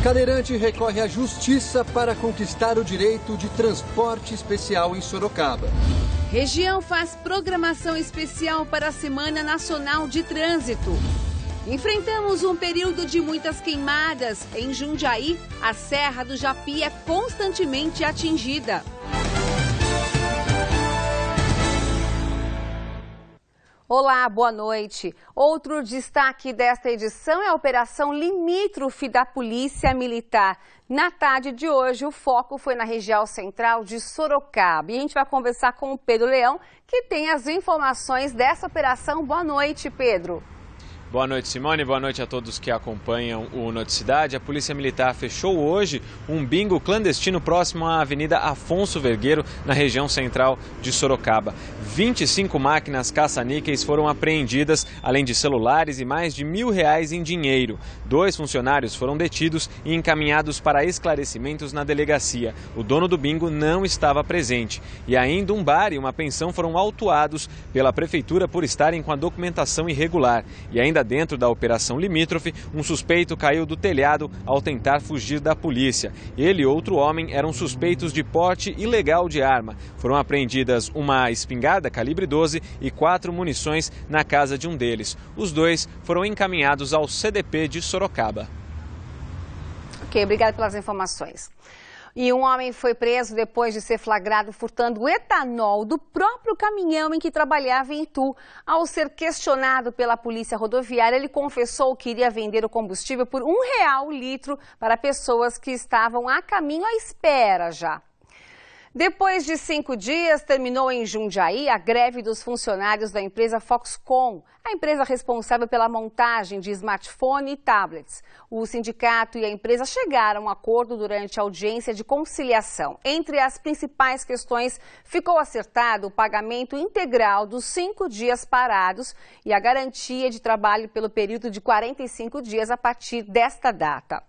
Cadeirante recorre à justiça para conquistar o direito de transporte especial em Sorocaba. Região faz programação especial para a Semana Nacional de Trânsito. Enfrentamos um período de muitas queimadas. Em Jundiaí, a Serra do Japi é constantemente atingida. Olá, boa noite. Outro destaque desta edição é a Operação Limítrofe da Polícia Militar. Na tarde de hoje, o foco foi na região central de Sorocaba. E a gente vai conversar com o Pedro Leão, que tem as informações dessa operação. Boa noite, Pedro. Boa noite, Simone. Boa noite a todos que acompanham o Noticidade. A Polícia Militar fechou hoje um bingo clandestino próximo à Avenida Afonso Vergueiro, na região central de Sorocaba. 25 máquinas caça-níqueis foram apreendidas, além de celulares e mais de R$1.000 em dinheiro. 2 funcionários foram detidos e encaminhados para esclarecimentos na delegacia. O dono do bingo não estava presente. E ainda um bar e uma pensão foram autuados pela Prefeitura por estarem com a documentação irregular. E ainda dentro da Operação Limítrofe, um suspeito caiu do telhado ao tentar fugir da polícia. Ele e outro homem eram suspeitos de porte ilegal de arma. Foram apreendidas uma espingarda calibre 12 e 4 munições na casa de um deles. Os 2 foram encaminhados ao CDP de Sorocaba. Ok, obrigada pelas informações. E um homem foi preso depois de ser flagrado furtando etanol do próprio caminhão em que trabalhava em Itu. Ao ser questionado pela polícia rodoviária, ele confessou que iria vender o combustível por R$1 o litro para pessoas que estavam a caminho à espera já. Depois de 5 dias, terminou em Jundiaí a greve dos funcionários da empresa Foxconn, a empresa responsável pela montagem de smartphone e tablets. O sindicato e a empresa chegaram a um acordo durante a audiência de conciliação. Entre as principais questões, ficou acertado o pagamento integral dos 5 dias parados e a garantia de trabalho pelo período de 45 dias a partir desta data.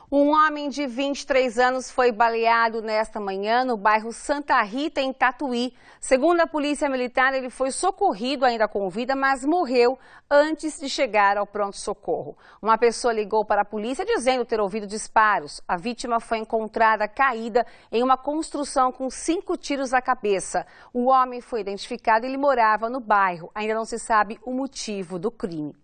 Um homem de 23 anos foi baleado nesta manhã no bairro Santa Rita, em Tatuí. Segundo a Polícia Militar, ele foi socorrido ainda com vida, mas morreu antes de chegar ao pronto-socorro. Uma pessoa ligou para a polícia dizendo ter ouvido disparos. A vítima foi encontrada caída em uma construção com 5 tiros à cabeça. O homem foi identificado e ele morava no bairro. Ainda não se sabe o motivo do crime.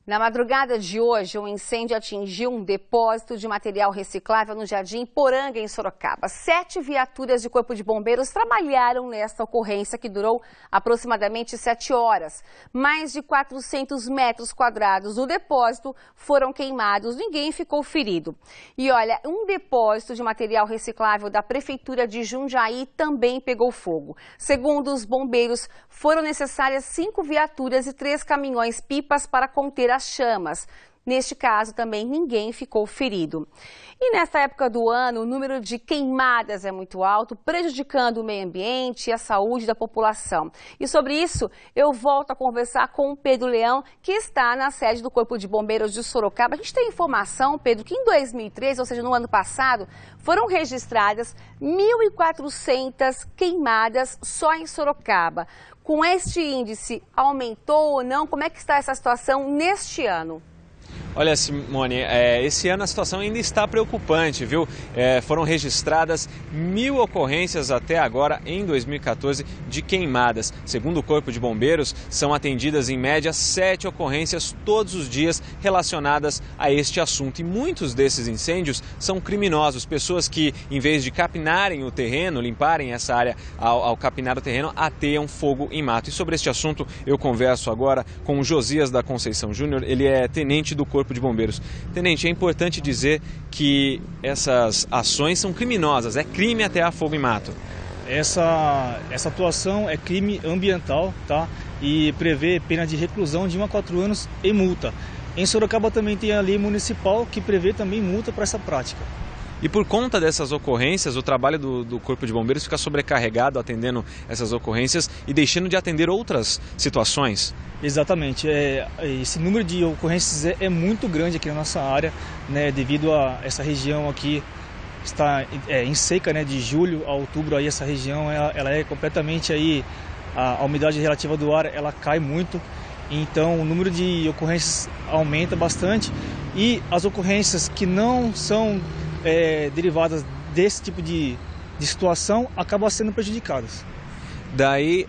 Na madrugada de hoje, um incêndio atingiu um depósito de material reciclável no Jardim Poranga, em Sorocaba. 7 viaturas de Corpo de Bombeiros trabalharam nesta ocorrência, que durou aproximadamente 7 horas. Mais de 400 metros quadrados do depósito foram queimados, ninguém ficou ferido. E olha, um depósito de material reciclável da Prefeitura de Jundiaí também pegou fogo. Segundo os bombeiros, foram necessárias 5 viaturas e 3 caminhões-pipas para conter as chamas. Neste caso, também ninguém ficou ferido. E nesta época do ano, o número de queimadas é muito alto, prejudicando o meio ambiente e a saúde da população. E sobre isso, eu volto a conversar com o Pedro Leão, que está na sede do Corpo de Bombeiros de Sorocaba. A gente tem informação, Pedro, que em 2013, ou seja, no ano passado, foram registradas 1.400 queimadas só em Sorocaba. Com este índice, aumentou ou não? Como é que está essa situação neste ano? Olha, Simone, esse ano a situação ainda está preocupante, viu? Foram registradas 1.000 ocorrências até agora, em 2014, de queimadas. Segundo o Corpo de Bombeiros, são atendidas em média 7 ocorrências todos os dias relacionadas a este assunto. E muitos desses incêndios são criminosos, pessoas que, em vez de capinarem o terreno, limparem essa área ao capinar o terreno, ateiam fogo em mato. E sobre este assunto eu converso agora com o Josias da Conceição Júnior, ele é tenente do Corpo de Bombeiros. Tenente, é importante dizer que essas ações são criminosas, é crime atear fogo em mato. Essa atuação é crime ambiental, tá? E prevê pena de reclusão de 1 a 4 anos e multa. Em Sorocaba também tem a lei municipal que prevê também multa para essa prática. E por conta dessas ocorrências, o trabalho do Corpo de Bombeiros fica sobrecarregado atendendo essas ocorrências e deixando de atender outras situações? Exatamente. Esse número de ocorrências é muito grande aqui na nossa área, né, devido a essa região aqui está em seca, né, de julho a outubro. Aí essa região ela é completamente aí, a umidade relativa do ar ela cai muito Então o número de ocorrências aumenta bastante e as ocorrências que não são derivadas desse tipo de situação acabam sendo prejudicadas. Daí,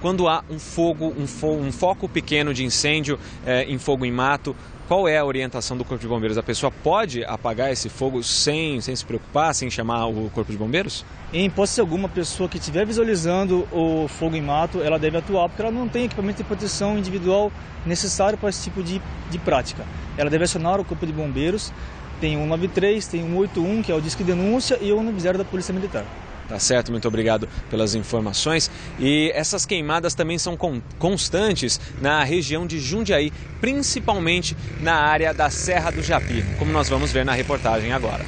quando há um foco pequeno de incêndio em fogo em mato, qual é a orientação do Corpo de Bombeiros? A pessoa pode apagar esse fogo sem se preocupar, sem chamar o Corpo de Bombeiros? Em hipótese alguma, a pessoa que estiver visualizando o fogo em mato, ela deve atuar, porque ela não tem equipamento de proteção individual necessário para esse tipo de prática. Ela deve acionar o Corpo de Bombeiros, tem o 193, tem o 181, que é o Disque Denúncia, e o 190 da Polícia Militar. Tá certo, muito obrigado pelas informações. E essas queimadas também são constantes na região de Jundiaí, principalmente na área da Serra do Japi, como nós vamos ver na reportagem agora.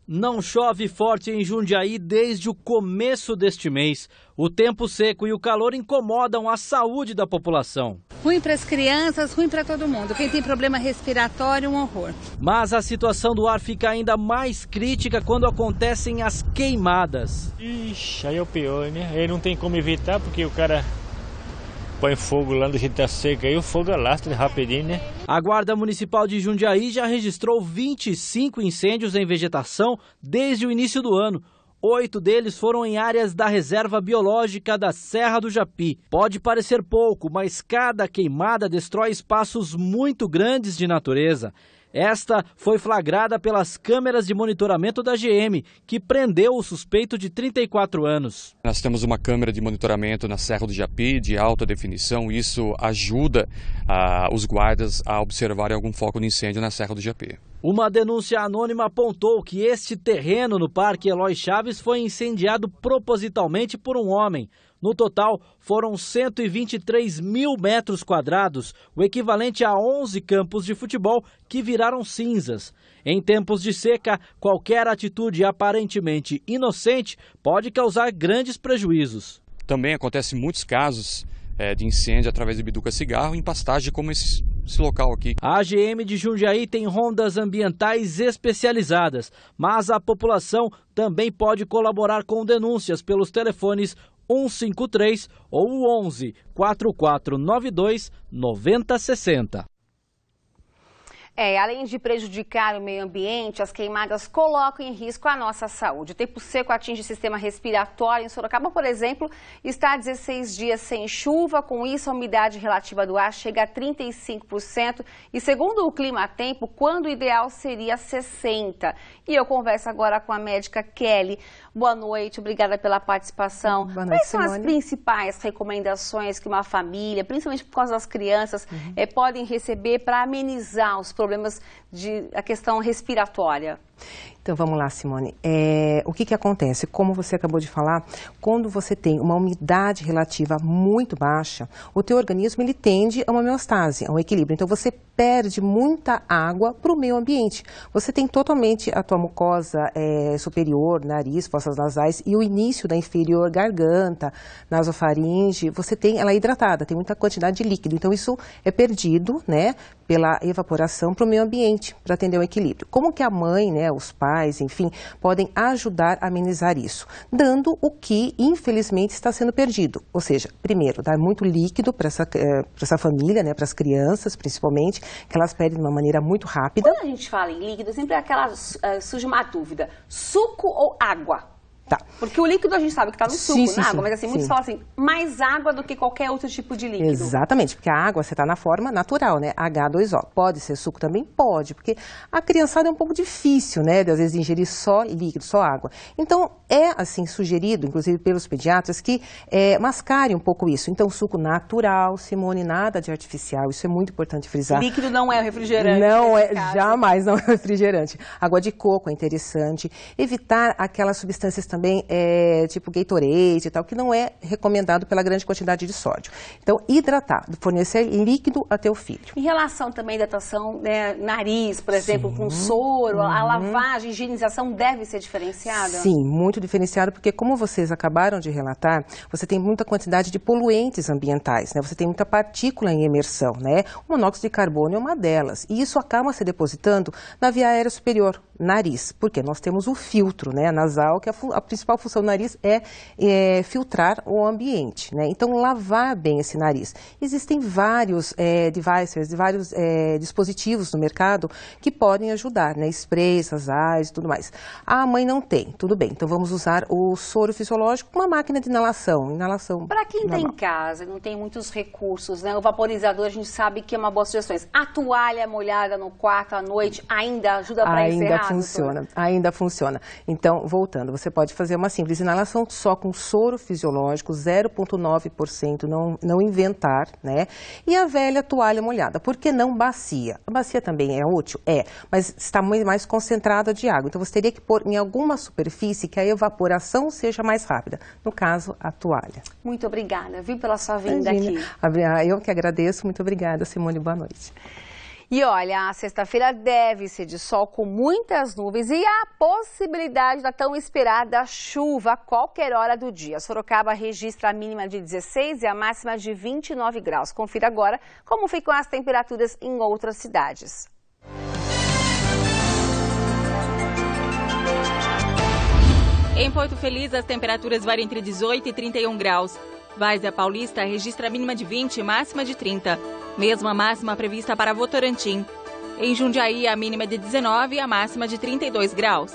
Não chove forte em Jundiaí desde o começo deste mês. O tempo seco e o calor incomodam a saúde da população. Ruim para as crianças, ruim para todo mundo. Quem tem problema respiratório, um horror. Mas a situação do ar fica ainda mais crítica quando acontecem as queimadas. Ixi, aí é o pior, né? Aí não tem como evitar, porque o cara põe fogo lá do jeito da seca, aí o fogo alastra rapidinho, né? A Guarda Municipal de Jundiaí já registrou 25 incêndios em vegetação desde o início do ano. 8 deles foram em áreas da Reserva Biológica da Serra do Japi. Pode parecer pouco, mas cada queimada destrói espaços muito grandes de natureza. Esta foi flagrada pelas câmeras de monitoramento da GM, que prendeu o suspeito de 34 anos. Nós temos uma câmera de monitoramento na Serra do Japi, de alta definição. Isso ajuda os guardas a observarem algum foco de incêndio na Serra do Japi. Uma denúncia anônima apontou que este terreno no Parque Eloy Chaves foi incendiado propositalmente por um homem. No total, foram 123 mil metros quadrados, o equivalente a 11 campos de futebol que viraram cinzas. Em tempos de seca, qualquer atitude aparentemente inocente pode causar grandes prejuízos. Também acontecem muitos casos de incêndio através de biduca-cigarro em pastagem como esse local aqui. A AGM de Jundiaí tem rondas ambientais especializadas, mas a população também pode colaborar com denúncias pelos telefones 153 ou 11 4492 9060. Além de prejudicar o meio ambiente, as queimadas colocam em risco a nossa saúde. O tempo seco atinge o sistema respiratório. Em Sorocaba, por exemplo, está há 16 dias sem chuva. Com isso, a umidade relativa do ar chega a 35%. E segundo o Clima Tempo, quando o ideal seria 60%. E eu converso agora com a médica Kelly. Boa noite, obrigada pela participação. Boa noite, Quais são Simone. as principais recomendações que uma família, principalmente por causa das crianças, podem receber para amenizar os problemas a questão respiratória? Então vamos lá, Simone. O que acontece? Como você acabou de falar, quando você tem uma umidade relativa muito baixa, o teu organismo ele tende a uma homeostase, a um equilíbrio. Então você perde muita água para o meio ambiente. Você tem totalmente a tua mucosa superior, nariz, fossas nasais e o início da inferior, garganta, nasofaringe, você tem ela hidratada, tem muita quantidade de líquido. Então isso é perdido, né, pela evaporação para o meio ambiente, para atender o equilíbrio. Como que a mãe, né, os pais, enfim, podem ajudar a amenizar isso? Dando o que, infelizmente, está sendo perdido. Ou seja, primeiro, dar muito líquido para essa família, né, para as crianças, principalmente, que elas perdem de uma maneira muito rápida. Quando a gente fala em líquido, sempre surge uma dúvida. Suco ou água? Tá. Porque o líquido a gente sabe que está no suco, Sim, na sim, água, mas assim, muitos sim. falam assim, mais água do que qualquer outro tipo de líquido. Exatamente, porque a água você está na forma natural, né? H2O. Pode ser suco também? Pode, porque a criançada é um pouco difícil, né? De às vezes ingerir só líquido, só água. Então, é assim sugerido, inclusive pelos pediatras, que mascarem um pouco isso. Então, suco natural, Simone, nada de artificial. Isso é muito importante frisar. Líquido não é refrigerante. Não é, jamais não é refrigerante. Água de coco é interessante. Evitar aquelas substâncias também, tipo Gatorade e tal, que não é recomendado pela grande quantidade de sódio. Então, hidratar, fornecer líquido a teu filho. Em relação também à hidratação, né, nariz, por exemplo, com soro, a lavagem, a higienização deve ser diferenciada? Sim, muito diferenciado, porque como vocês acabaram de relatar, você tem muita quantidade de poluentes ambientais, né? Você tem muita partícula em emersão, né? O monóxido de carbono é uma delas, e isso acaba se depositando na via aérea superior. nariz, porque nós temos o filtro, né, nasal, que a principal função do nariz é filtrar o ambiente, né? Então, lavar bem esse nariz. Existem vários devices, vários dispositivos no mercado que podem ajudar, né? Sprays, nasais e tudo mais. A mãe não tem, tudo bem. Então, vamos usar o soro fisiológico com uma máquina de inalação. Para quem está em casa, não tem muitos recursos, né? O vaporizador a gente sabe que é uma boa sugestão. A toalha molhada no quarto à noite ainda ajuda para encerrar? Ainda funciona. Então, voltando, você pode fazer uma simples inalação só com soro fisiológico, 0,9%, não inventar, né? E a velha toalha molhada. Por que não bacia? A bacia também é útil? Mas está muito mais concentrada de água. Então, você teria que pôr em alguma superfície que a evaporação seja mais rápida. No caso, a toalha. Muito obrigada, viu, pela sua vinda aqui. Eu que agradeço. Muito obrigada, Simone. Boa noite. E olha, a sexta-feira deve ser de sol com muitas nuvens e a possibilidade da tão esperada chuva a qualquer hora do dia. Sorocaba registra a mínima de 16 e a máxima de 29 graus. Confira agora como ficam as temperaturas em outras cidades. Em Porto Feliz, as temperaturas variam entre 18 e 31 graus. Várzea Paulista registra a mínima de 20 e máxima de 30. Mesma máxima prevista para Votorantim. Em Jundiaí, a mínima de 19 e a máxima de 32 graus.